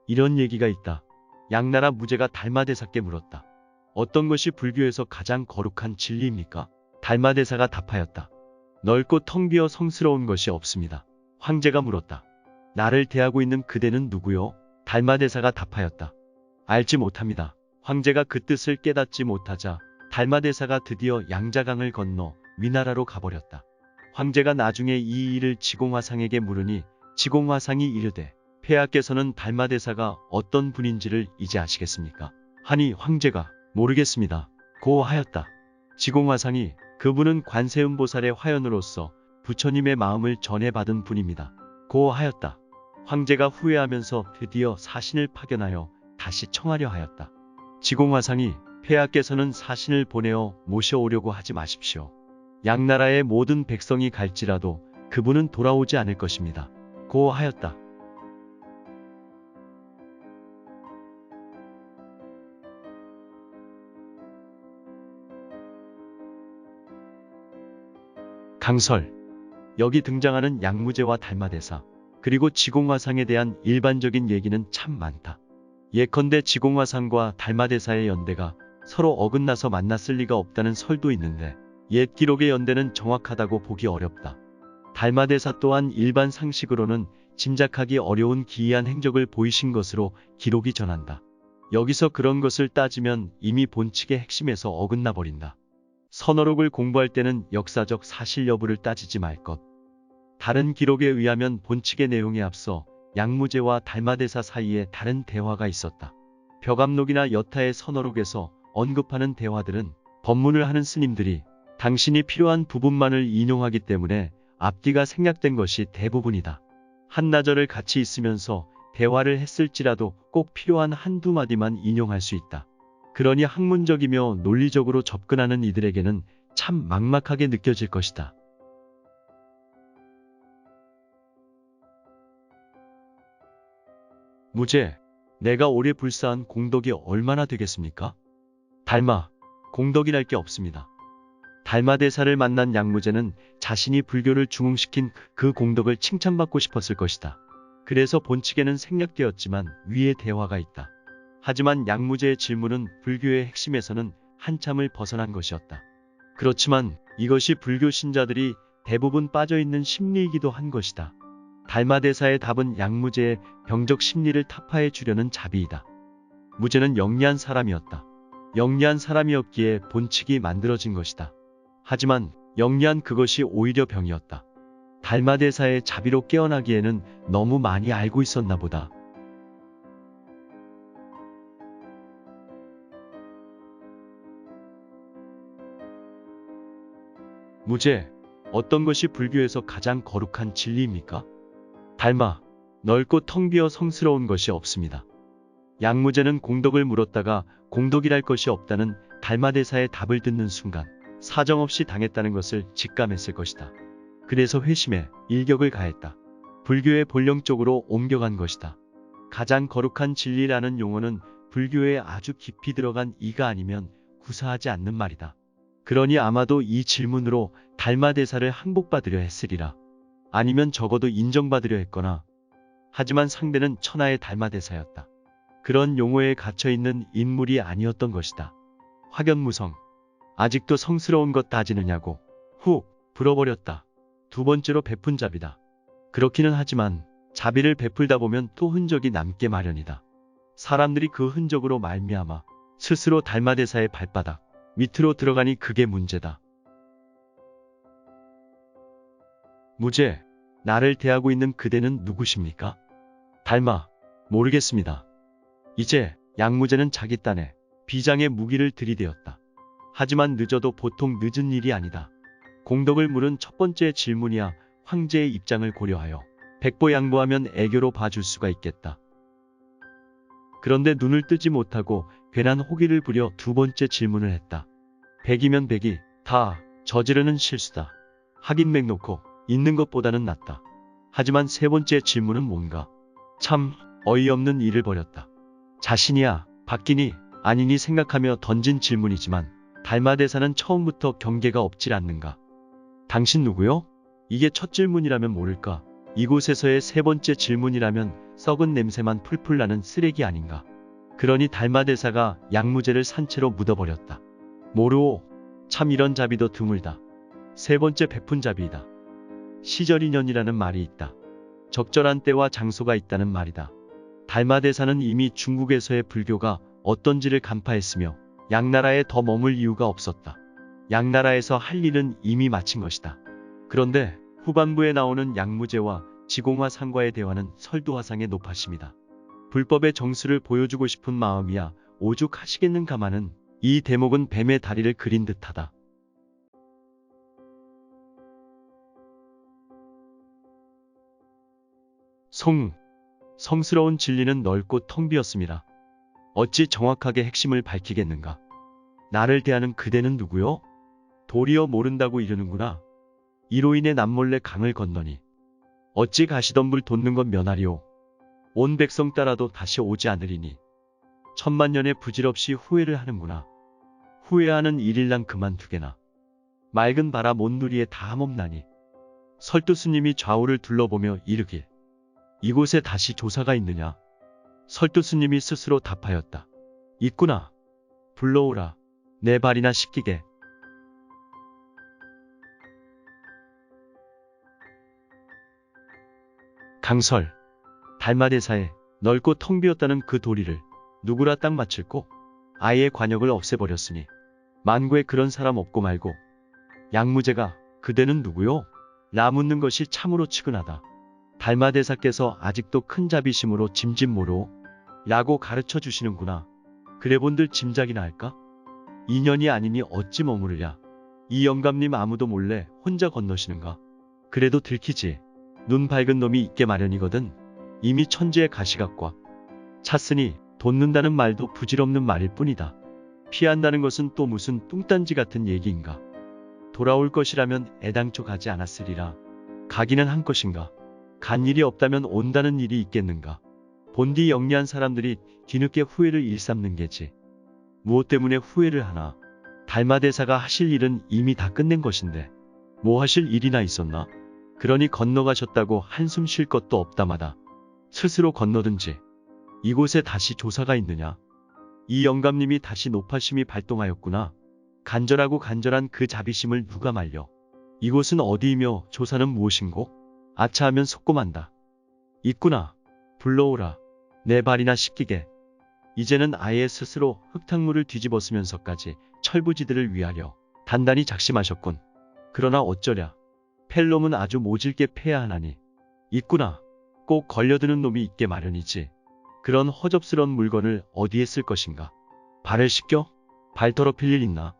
이런 얘기가 있다. 양나라 무제가 달마대사께 물었다. 어떤 것이 불교에서 가장 거룩한 진리입니까? 달마대사가 답하였다. 넓고 텅 비어 성스러운 것이 없습니다. 황제가 물었다. 나를 대하고 있는 그대는 누구요? 달마대사가 답하였다. 알지 못합니다. 황제가 그 뜻을 깨닫지 못하자 달마대사가 드디어 양자강을 건너 위나라로 가버렸다. 황제가 나중에 이 일을 지공화상에게 물으니 지공화상이 이르되 폐하께서는 달마대사가 어떤 분인지를 이제 아시겠습니까? 하니 황제가 모르겠습니다. 고 하였다. 지공화상이 그분은 관세음보살의 화연으로서 부처님의 마음을 전해받은 분입니다. 고 하였다. 황제가 후회하면서 드디어 사신을 파견하여 다시 청하려 하였다. 지공화상이 폐하께서는 사신을 보내어 모셔오려고 하지 마십시오. 양나라의 모든 백성이 갈지라도 그분은 돌아오지 않을 것입니다. 고 하였다. 강설. 여기 등장하는 양무제와 달마대사, 그리고 지공화상에 대한 일반적인 얘기는 참 많다. 예컨대 지공화상과 달마대사의 연대가 서로 어긋나서 만났을 리가 없다는 설도 있는데 옛 기록의 연대는 정확하다고 보기 어렵다. 달마대사 또한 일반 상식으로는 짐작하기 어려운 기이한 행적을 보이신 것으로 기록이 전한다. 여기서 그런 것을 따지면 이미 본칙의 핵심에서 어긋나 버린다. 선어록을 공부할 때는 역사적 사실 여부를 따지지 말 것. 다른 기록에 의하면 본칙의 내용에 앞서 양무제와 달마대사 사이에 다른 대화가 있었다. 벽암록이나 여타의 선어록에서 언급하는 대화들은 법문을 하는 스님들이 당신이 필요한 부분만을 인용하기 때문에 앞뒤가 생략된 것이 대부분이다. 한나절을 같이 있으면서 대화를 했을지라도 꼭 필요한 한두 마디만 인용할 수 있다. 그러니 학문적이며 논리적으로 접근하는 이들에게는 참 막막하게 느껴질 것이다. 무제, 내가 올해 불사한 공덕이 얼마나 되겠습니까? 달마, 공덕이랄 게 없습니다. 달마대사를 만난 양무제는 자신이 불교를 중흥시킨 그 공덕을 칭찬받고 싶었을 것이다. 그래서 본칙에는 생략되었지만 위에 대화가 있다. 하지만 양무제의 질문은 불교의 핵심에서는 한참을 벗어난 것이었다. 그렇지만 이것이 불교 신자들이 대부분 빠져있는 심리이기도 한 것이다. 달마대사의 답은 양무제의 병적 심리를 타파해 주려는 자비이다. 무제는 영리한 사람이었다. 영리한 사람이었기에 본칙이 만들어진 것이다. 하지만 영리한 그것이 오히려 병이었다. 달마대사의 자비로 깨어나기에는 너무 많이 알고 있었나 보다. 무제, 어떤 것이 불교에서 가장 거룩한 진리입니까? 달마, 넓고 텅 비어 성스러운 것이 없습니다. 양무제는 공덕을 물었다가 공덕이랄 것이 없다는 달마대사의 답을 듣는 순간 사정없이 당했다는 것을 직감했을 것이다. 그래서 회심해 일격을 가했다. 불교의 본령 쪽으로 옮겨간 것이다. 가장 거룩한 진리라는 용어는 불교에 아주 깊이 들어간 이가 아니면 구사하지 않는 말이다. 그러니 아마도 이 질문으로 달마대사를 항복받으려 했으리라. 아니면 적어도 인정받으려 했거나. 하지만 상대는 천하의 달마대사였다. 그런 용어에 갇혀있는 인물이 아니었던 것이다. 확연무성. 아직도 성스러운 것 따지느냐고. 후, 불어버렸다. 두 번째로 베푼 자비다. 그렇기는 하지만 자비를 베풀다 보면 또 흔적이 남게 마련이다. 사람들이 그 흔적으로 말미암아 스스로 달마대사의 발바닥 밑으로 들어가니 그게 문제다. 무제, 나를 대하고 있는 그대는 누구십니까? 달마, 모르겠습니다. 이제 양무제는 자기 딴에 비장의 무기를 들이대었다. 하지만 늦어도 보통 늦은 일이 아니다. 공덕을 물은 첫 번째 질문이야 황제의 입장을 고려하여 백보양보하면 애교로 봐줄 수가 있겠다. 그런데 눈을 뜨지 못하고 괜한 호기를 부려 두 번째 질문을 했다. 백이면 백이 다 저지르는 실수다. 하긴 맥 놓고 있는 것보다는 낫다. 하지만 세 번째 질문은 뭔가 참 어이없는 일을 벌였다. 자신이야 바뀌니 아니니 생각하며 던진 질문이지만 달마대사는 처음부터 경계가 없질 않는가. 당신 누구요? 이게 첫 질문이라면 모를까. 이곳에서의 세 번째 질문이라면 썩은 냄새만 풀풀 나는 쓰레기 아닌가. 그러니 달마대사가 양무제를 산채로 묻어버렸다. 모르오. 참 이런 자비도 드물다. 세 번째 베푼 자비이다. 시절인연이라는 말이 있다. 적절한 때와 장소가 있다는 말이다. 달마대사는 이미 중국에서의 불교가 어떤지를 간파했으며 양나라에 더 머물 이유가 없었다. 양나라에서 할 일은 이미 마친 것이다. 그런데 후반부에 나오는 양무제와 지공화상과의 대화는 설두화상의 노파심이다. 불법의 정수를 보여주고 싶은 마음이야 오죽하시겠는가마는 이 대목은 뱀의 다리를 그린 듯하다. 성스러운 진리는 넓고 텅 비었습니다. 어찌 정확하게 핵심을 밝히겠는가. 나를 대하는 그대는 누구요? 도리어 모른다고 이르는구나. 이로 인해 남몰래 강을 건너니 어찌 가시덤불 돋는 건 면하리오. 온 백성 따라도 다시 오지 않으리니 천만년의 부질없이 후회를 하는구나. 후회하는 일일랑 그만두게나. 맑은 바람 온 누리에 다 멈나니. 설두스님이 좌우를 둘러보며 이르길. 이곳에 다시 조사가 있느냐? 설두스님이 스스로 답하였다. 있구나. 불러오라. 내 발이나 씻기게. 강설. 달마대사에 넓고 텅 비었다는 그 도리를 누구라 딱 맞힐고 아예 관역을 없애버렸으니 만구에 그런 사람 없고 말고. 양무제가 그대는 누구요? 라 묻는 것이 참으로 측은하다. 달마대사께서 아직도 큰 자비심으로 짐짓모로 라고 가르쳐 주시는구나. 그래 본들 짐작이나 할까? 인연이 아니니 어찌 머무르랴. 이 영감님 아무도 몰래 혼자 건너시는가? 그래도 들키지. 눈 밝은 놈이 있게 마련이거든. 이미 천지의 가시각과 찼으니 돋는다는 말도 부질없는 말일 뿐이다. 피한다는 것은 또 무슨 뚱딴지 같은 얘기인가. 돌아올 것이라면 애당초 가지 않았으리라. 가기는 한 것인가. 간 일이 없다면 온다는 일이 있겠는가. 본디 영리한 사람들이 뒤늦게 후회를 일삼는 게지. 무엇 때문에 후회를 하나. 달마대사가 하실 일은 이미 다 끝낸 것인데 뭐 하실 일이나 있었나. 그러니 건너가셨다고 한숨 쉴 것도 없다마다 스스로 건너든지. 이곳에 다시 조사가 있느냐. 이 영감님이 다시 노파심이 발동하였구나. 간절하고 간절한 그 자비심을 누가 말려. 이곳은 어디이며 조사는 무엇인고? 아차하면 속고만다. 있구나. 불러오라. 내 발이나 씻기게. 이제는 아예 스스로 흙탕물을 뒤집어쓰면서까지 철부지들을 위하려 단단히 작심하셨군. 그러나 어쩌랴. 팰 놈은 아주 모질게 패야 하나니. 있구나. 꼭 걸려드는 놈이 있게 마련이지. 그런 허접스러운 물건을 어디에 쓸 것인가. 발을 씻겨? 발 더럽힐 일 있나?